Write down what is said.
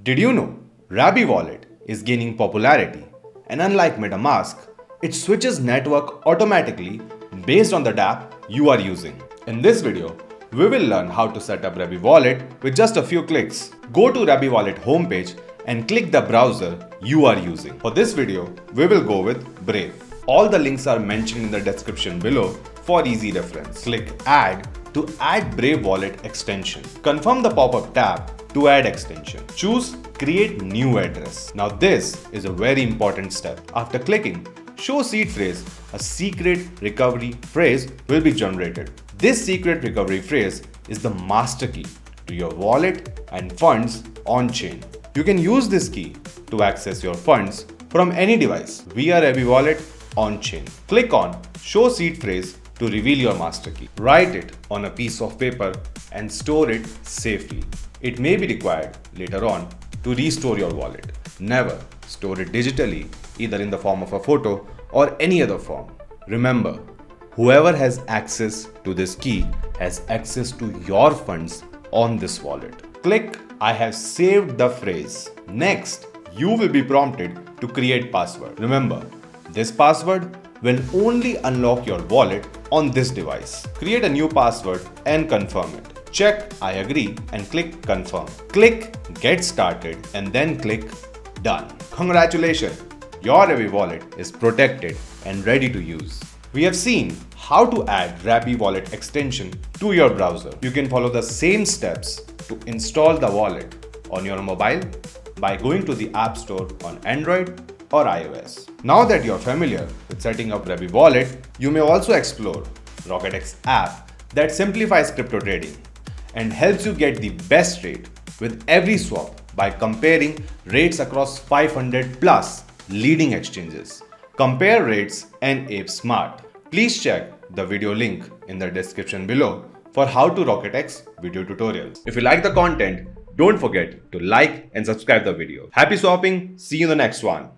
Did you know Rabby Wallet is gaining popularity, and unlike MetaMask, it switches network automatically based on the dApp you are using. In this video, we will learn how to set up Rabby Wallet with just a few clicks. Go to Rabby Wallet homepage and click the browser you are using. For this video, we will go with Brave. All the links are mentioned in the description below for easy reference. Click Add to add Brave Wallet extension. Confirm the pop-up tab to add extension. Choose Create New Address. Now this is a very important step. After clicking Show Seed Phrase, a secret recovery phrase will be generated. This secret recovery phrase is the master key to your wallet and funds on-chain. You can use this key to access your funds from any device via Rabby Wallet on-chain. Click on Show Seed Phrase to reveal your master key. Write it on a piece of paper and store it safely. It may be required later on to restore your wallet. Never store it digitally, either in the form of a photo or any other form. Remember, whoever has access to this key has access to your funds on this wallet. Click I have saved the phrase. Next, you will be prompted to create password. Remember, this password will only unlock your wallet on this device. Create a new password and confirm it. Check I agree and click confirm. Click get started and then click done. Congratulations! Your Rabby wallet is protected and ready to use. We have seen how to add Rabby Wallet extension to your browser. You can follow the same steps to install the wallet on your mobile by going to the App Store on Android or iOS. Now that you're familiar with setting up Rabby Wallet, you may also explore RocketX app that simplifies crypto trading and helps you get the best rate with every swap by comparing rates across 500 plus leading exchanges. Compare rates and ape smart. Please check the video link in the description below for how to RocketX video tutorials. If you like the content, don't forget to like and subscribe the video. Happy swapping. See you in the next one.